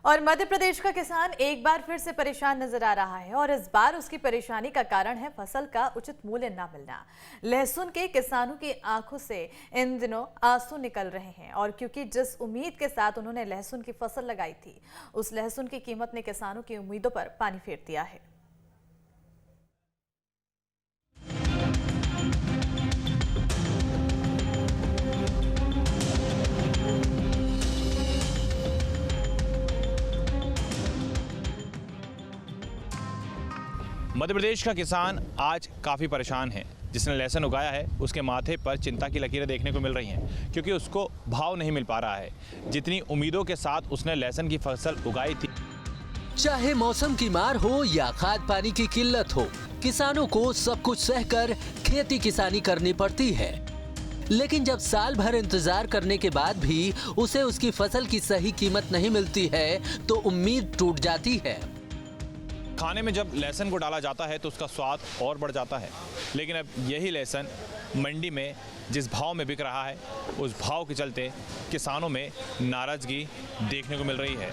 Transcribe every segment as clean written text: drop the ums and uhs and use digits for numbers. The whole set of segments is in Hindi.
और मध्य प्रदेश का किसान एक बार फिर से परेशान नजर आ रहा है और इस बार उसकी परेशानी का कारण है फसल का उचित मूल्य न मिलना। लहसुन के किसानों की आंखों से इन दिनों आंसू निकल रहे हैं और क्योंकि जिस उम्मीद के साथ उन्होंने लहसुन की फसल लगाई थी, उस लहसुन की कीमत ने किसानों की उम्मीदों पर पानी फेर दिया है। मध्य प्रदेश का किसान आज काफ़ी परेशान है। जिसने लहसुन उगाया है उसके माथे पर चिंता की लकीरें देखने को मिल रही हैं क्योंकि उसको भाव नहीं मिल पा रहा है जितनी उम्मीदों के साथ उसने लहसुन की फसल उगाई थी। चाहे मौसम की मार हो या खाद पानी की किल्लत हो, किसानों को सब कुछ सहकर खेती किसानी करनी पड़ती है। लेकिन जब साल भर इंतजार करने के बाद भी उसे उसकी फसल की सही कीमत नहीं मिलती है तो उम्मीद टूट जाती है। खाने में जब लहसुन को डाला जाता है तो उसका स्वाद और बढ़ जाता है, लेकिन अब यही लहसुन मंडी में जिस भाव में बिक रहा है उस भाव के चलते किसानों में नाराजगी देखने को मिल रही है।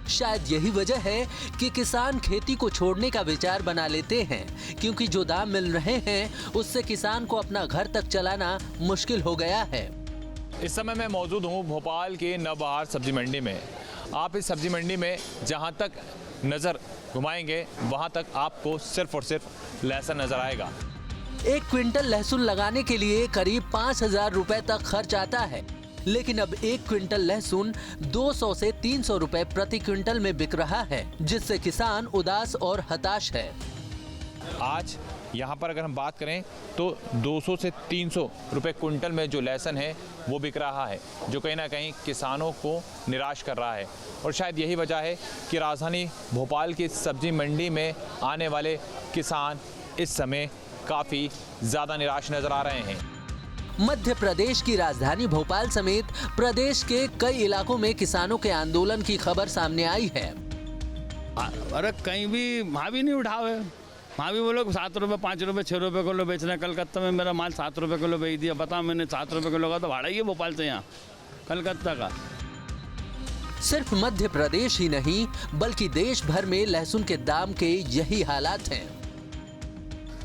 शायद यही वजह है कि किसान खेती को छोड़ने का विचार बना लेते हैं, क्योंकि जो दाम मिल रहे हैं उससे किसान को अपना घर तक चलाना मुश्किल हो गया है। इस समय मैं मौजूद हूँ भोपाल के नवबहार सब्जी मंडी में। आप इस सब्जी मंडी में जहाँ तक नज़र घुमाएंगे वहाँ तक आपको सिर्फ और सिर्फ लहसुन नजर आएगा। 1 क्विंटल लहसुन लगाने के लिए करीब 5,000 रुपए तक खर्च आता है, लेकिन अब 1 क्विंटल लहसुन 200 से 300 रुपए प्रति क्विंटल में बिक रहा है, जिससे किसान उदास और हताश है। आज यहाँ पर अगर हम बात करें तो 200 से 300 रुपए क्विंटल में जो लहसुन है वो बिक रहा है, जो कहीं ना कहीं किसानों को निराश कर रहा है। और शायद यही वजह है कि राजधानी भोपाल की सब्जी मंडी में आने वाले किसान इस समय काफ़ी ज़्यादा निराश नज़र आ रहे हैं। मध्य प्रदेश की राजधानी भोपाल समेत प्रदेश के कई इलाकों में किसानों के आंदोलन की खबर सामने आई है। अरे कहीं भी वहाँ भी नहीं उठावे, वहाँ भी वो लोग 7 रुपये 5 रुपये 6 रुपये किलो बेचना। कलकत्ता में मेरा माल 7 रुपये किलो बेच दिया। बता, मैंने 7 रुपये किलो का तो भाड़ा ही है भोपाल से यहाँ कलकत्ता का। सिर्फ मध्य प्रदेश ही नहीं बल्कि देश भर में लहसुन के दाम के यही हालात हैं।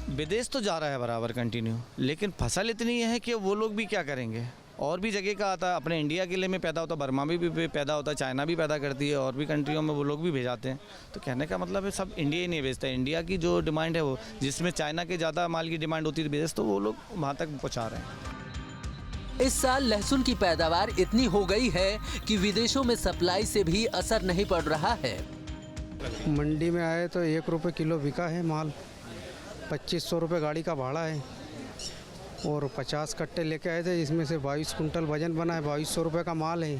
विदेश तो जा रहा है बराबर कंटिन्यू, लेकिन फसल इतनी है कि वो लोग भी क्या करेंगे। और भी जगह का आता है, अपने इंडिया के लिए में पैदा होता है, बर्मा में भी पैदा होता है, चाइना भी पैदा करती है, और भी कंट्रियों में वो लोग भी भेजाते हैं। तो कहने का मतलब है सब इंडिया ही नहीं भेजता है। इंडिया की जो डिमांड है वो, जिसमें चाइना के ज़्यादा माल की डिमांड होती है विदेश, तो वो लोग वहाँ तक पहुँचा रहे हैं। इस साल लहसुन की पैदावार इतनी हो गई है कि विदेशों में सप्लाई से भी असर नहीं पड़ रहा है। मंडी में आए तो 1 रुपये किलो बिका है माल, 2500 रुपये गाड़ी का भाड़ा है और 50 कट्टे लेके आए थे, इसमें से 22 कुंटल वजन बना है। 2200 रुपये का माल है,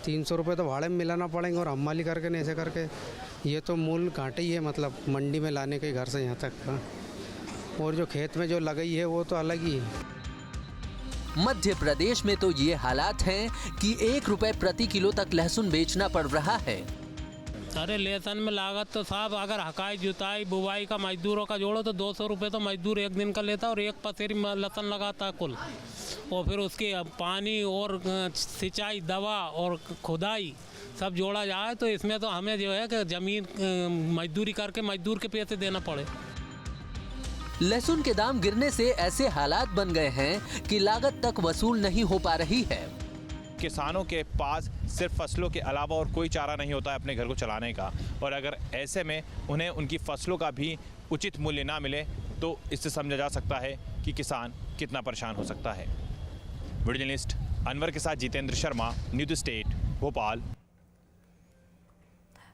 300 रुपये तो भाड़े में मिलाना पड़ेंगे और हमाली करके नहीं ऐसे करके ये तो मूल घाटे ही है, मतलब मंडी में लाने के घर से यहाँ तक का। और जो खेत में जो लगाई है वो तो अलग ही है। मध्य प्रदेश में तो ये हालात हैं कि 1 रुपए प्रति किलो तक लहसुन बेचना पड़ रहा है। अरे लहसुन में लागत तो साहब, अगर हकाई जुताई बुवाई का मजदूरों का जोड़ो तो 200 रुपये तो मजदूर एक दिन का लेता है और 1 पसेरी लहसुन लगाता है कुल। और फिर उसकी पानी और सिंचाई दवा और खुदाई सब जोड़ा जाए तो इसमें तो हमें जो है कि ज़मीन मजदूरी करके मजदूर के पैसे देना पड़े। लहसुन के दाम गिरने से ऐसे हालात बन गए हैं कि लागत तक वसूल नहीं हो पा रही है। किसानों के पास सिर्फ फसलों के अलावा और कोई चारा नहीं होता है अपने घर को चलाने का, और अगर ऐसे में उन्हें उनकी फसलों का भी उचित मूल्य ना मिले तो इससे समझा जा सकता है कि किसान कितना परेशान हो सकता है। वीडियो जर्नलिस्ट अनवर के साथ जितेंद्र शर्मा, न्यूज़ स्टेट, भोपाल।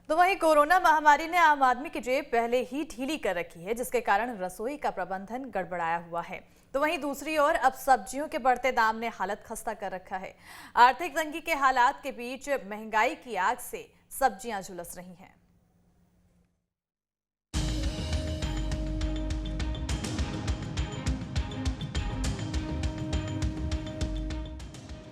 तो वहीं कोरोना महामारी ने आम आदमी की जेब पहले ही ढीली कर रखी है, जिसके कारण रसोई का प्रबंधन गड़बड़ाया हुआ है। तो वहीं दूसरी ओर अब सब्जियों के बढ़ते दाम ने हालत खस्ता कर रखा है। आर्थिक तंगी के हालात के बीच महंगाई की आग से सब्जियां झुलस रही हैं।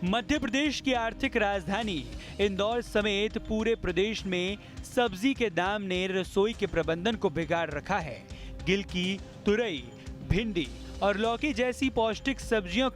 मध्य प्रदेश की आर्थिक राजधानी इंदौर समेत पूरे प्रदेश में सब्जी के दाम ने रसोई के प्रबंधन को बिगाड़ रखा है। गिलकी, तुरई, भिंडी और लौकी जैसी पौष्टिक सब्जियों के